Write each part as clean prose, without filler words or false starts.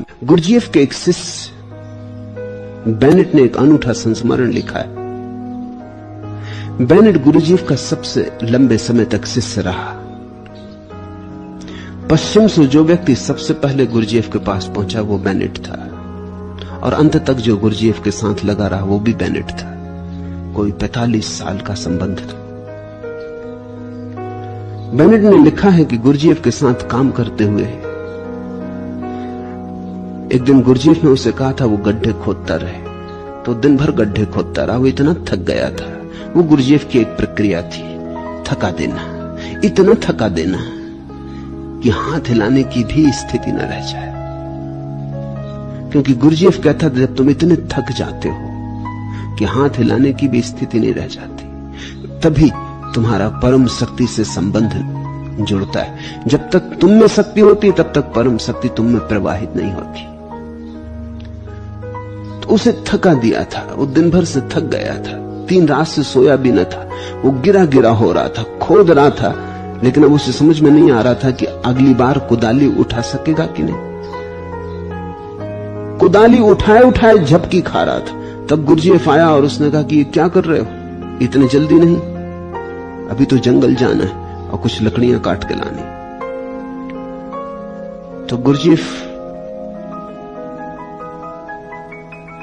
Gurdjieff के एक शिष्य बेनेट ने एक अनूठा संस्मरण लिखा है। बेनेट गुरजीएफ का सबसे लंबे समय तक शिष्य रहा। पश्चिम से जो व्यक्ति सबसे पहले गुरजीएफ के पास पहुंचा वो बेनेट था, और अंत तक जो गुरजीएफ के साथ लगा रहा वो भी बेनेट था। कोई 45 साल का संबंध था। बेनेट ने लिखा है कि गुरजीएफ के साथ काम करते हुए एक दिन गुरजीएफ ने उसे कहा था वो गड्ढे खोदता रहे, तो दिन भर गड्ढे खोदता रहा। वो इतना थक गया था। वो गुरजीएफ की एक प्रक्रिया थी, थका देना, इतना थका देना कि हाथ हिलाने की भी स्थिति न रह जाए। क्योंकि गुरजीएफ कहता था जब तुम इतने थक जाते हो कि हाथ हिलाने की भी स्थिति नहीं रह जाती, तभी तुम्हारा परम शक्ति से संबंध जुड़ता है। जब तक तुम में शक्ति होती है तब तक परम शक्ति तुम में प्रवाहित नहीं होती। तो उसे थका दिया था। वो दिन भर से थक गया था, 3 रात से सोया भी न था। वो गिरा गिरा हो रहा था, खोद रहा था, लेकिन अब उसे समझ में नहीं आ रहा था कि अगली बार कुदाली उठा सकेगा कि नहीं। कुदाली उठाए उठाए झपकी खा रहा था। तब गुरजीएफ आया और उसने कहा कि ये क्या कर रहे हो, इतने जल्दी नहीं, अभी तो जंगल जाना है और कुछ लकड़ियां काट के लानी। तो गुरजीएफ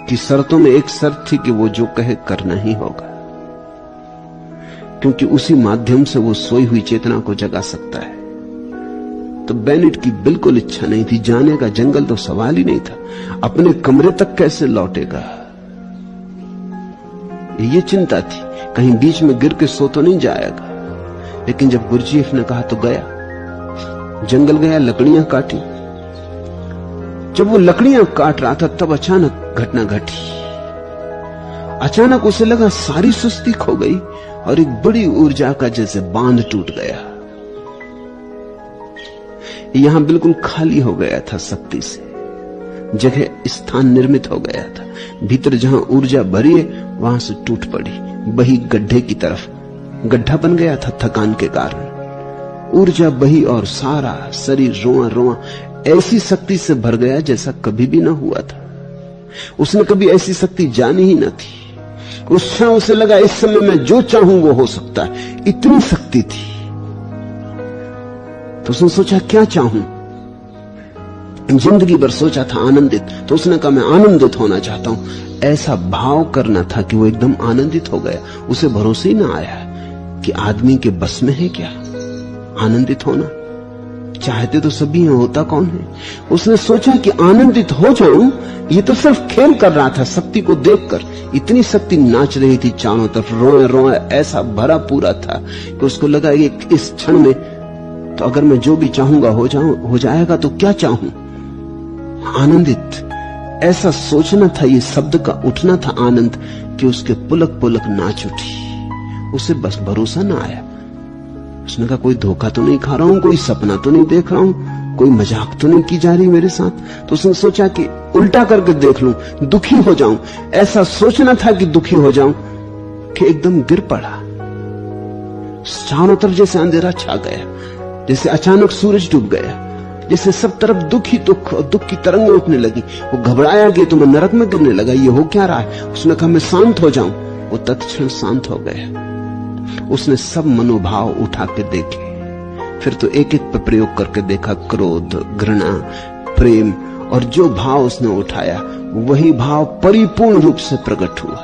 की शर्तों में एक शर्त थी कि वो जो कहे करना ही होगा, क्योंकि उसी माध्यम से वो सोई हुई चेतना को जगा सकता है। तो बेनेट की बिल्कुल इच्छा नहीं थी जाने का। जंगल तो सवाल ही नहीं था। अपने कमरे तक कैसे लौटेगा, ये चिंता थी। कहीं बीच में गिर के सो तो नहीं जाएगा। लेकिन जब गुरजीएफ ने कहा तो गया, जंगल गया, लकड़ियां काटी। जब वो लकड़ियां काट रहा था तब अचानक घटना घटी। अचानक उसे लगा सारी सुस्ती खो गई और एक बड़ी ऊर्जा का जैसे बांध टूट गया। यहां बिल्कुल खाली हो गया था शक्ति से, जगह स्थान निर्मित हो गया था। भीतर जहां ऊर्जा भरी है वहां से टूट पड़ी, बही गड्ढे की तरफ। गड्ढा बन गया था थकान के कारण। ऊर्जा बही और सारा शरीर रोआ रोआ ऐसी शक्ति से भर गया जैसा कभी भी ना हुआ था। उसने कभी ऐसी शक्ति जानी ही न थी। उस क्षण उसे लगा इस समय मैं जो चाहूं वो हो सकता है, इतनी शक्ति थी। तो उसने सोचा क्या चाहूं। जिंदगी भर सोचा था आनंदित, तो उसने कहा मैं आनंदित होना चाहता हूं। ऐसा भाव करना था कि वो एकदम आनंदित हो गया। उसे भरोसा ही ना आया कि आदमी के बस में है क्या आनंदित होना। चाहते तो सभी हैं, होता कौन है। उसने सोचा कि आनंदित हो जाऊं। ये तो सिर्फ खेल कर रहा था शक्ति को देखकर। इतनी शक्ति नाच रही थी चारों तरफ, रोए रोए ऐसा भरा पूरा था कि उसको लगा कि इस क्षण में तो अगर मैं जो भी चाहूंगा हो जाएगा। तो क्या चाहूं, आनंदित। ऐसा सोचना था, ये शब्द का उठना था आनंद, कि उसके पुलक पुलक नाच उठी। उसे बस भरोसा ना आया। उसने कहा कोई धोखा तो नहीं खा रहा हूं, कोई सपना तो नहीं देख रहा हूं, कोई मजाक तो नहीं की जा रही मेरे साथ। तो उसने सोचा कि उल्टा करके देख लूं, दुखी हो जाऊं। ऐसा सोचना था कि दुखी हो जाऊं कि एकदम गिर पड़ा। चारों तरफ जैसे अंधेरा छा गया, जैसे अचानक सूरज डूब गया, जैसे सब तरफ दुख ही दुख और दुख की तरंगें उठने लगी। वो घबराया कि तो मैं नरक में गिरने लगा, ये हो क्या रहा है। उसने कहा मैं शांत हो जाऊं। वो तत्क्षण शांत हो गया। उसने सब मनोभाव उठा के देखे, फिर तो एक एक पे प्रयोग करके देखा, क्रोध, घृणा, प्रेम, और जो भाव उसने उठाया वही भाव परिपूर्ण रूप से प्रकट हुआ।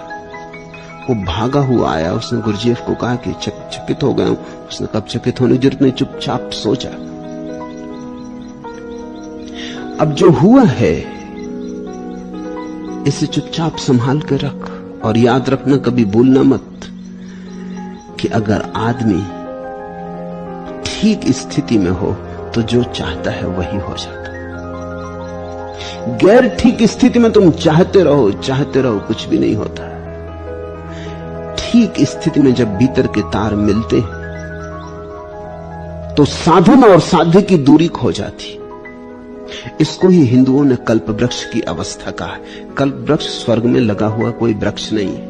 वो भागा हुआ आया। उसने गुरजीएफ को कहा कि चकित हो गया हूं। उसने कब चकित होने की जरूरत नहीं, चुपचाप सो जा। अब जो हुआ है इसे चुपचाप संभाल के रख, और याद रखना कभी भूलना मत कि अगर आदमी ठीक स्थिति में हो तो जो चाहता है वही हो जाता है। गैर ठीक स्थिति में तुम चाहते रहो कुछ भी नहीं होता। ठीक स्थिति में जब भीतर के तार मिलते तो साधन और साध्य की दूरी खो जाती। इसको ही हिंदुओं ने कल्प वृक्ष की अवस्था कहा है। कल्प वृक्ष स्वर्ग में लगा हुआ कोई वृक्ष नहीं है।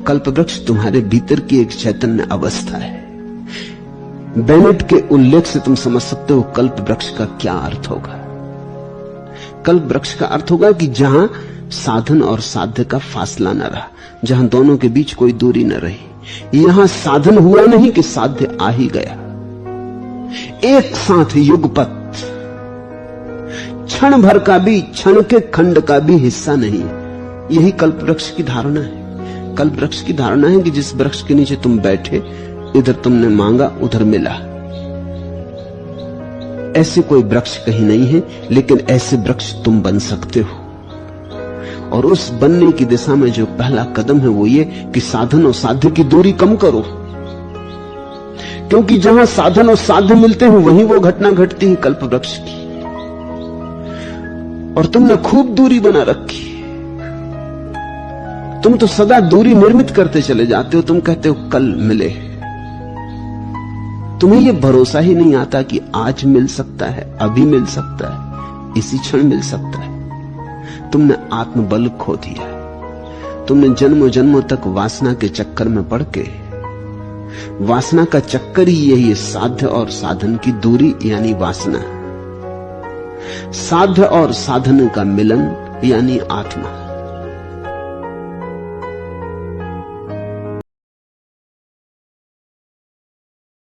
कल्प वृक्ष तुम्हारे भीतर की एक चैतन्य अवस्था है। बेनेट के उल्लेख से तुम समझ सकते हो कल्प वृक्ष का क्या अर्थ होगा। कल्प वृक्ष का अर्थ होगा कि जहां साधन और साध्य का फासला न रहा, जहां दोनों के बीच कोई दूरी न रही। यहां साधन हुआ नहीं कि साध्य आ ही गया, एक साथ युगपत, क्षण भर का भी, क्षण के खंड का भी हिस्सा नहीं। यही कल्प वृक्ष की धारणा है। कल्प वृक्ष की धारणा है कि जिस वृक्ष के नीचे तुम बैठे, इधर तुमने मांगा उधर मिला। ऐसे कोई वृक्ष कहीं नहीं है, लेकिन ऐसे वृक्ष तुम बन सकते हो। और उस बनने की दिशा में जो पहला कदम है वो ये कि साधन और साध्य की दूरी कम करो, क्योंकि जहां साधन और साध्य मिलते हैं वहीं वो घटना घटती है कल्प वृक्ष की। और तुमने खूब दूरी बना रखी, तुम तो सदा दूरी निर्मित करते चले जाते हो। तुम कहते हो कल मिले, तुम्हें यह भरोसा ही नहीं आता कि आज मिल सकता है, अभी मिल सकता है, इसी क्षण मिल सकता है। तुमने आत्मबल खो दिया है। तुमने जन्मों जन्मों तक वासना के चक्कर में पड़ के, वासना का चक्कर ही यही है, साध्य और साधन की दूरी यानी वासना, साध्य और साधन का मिलन यानी आत्मा।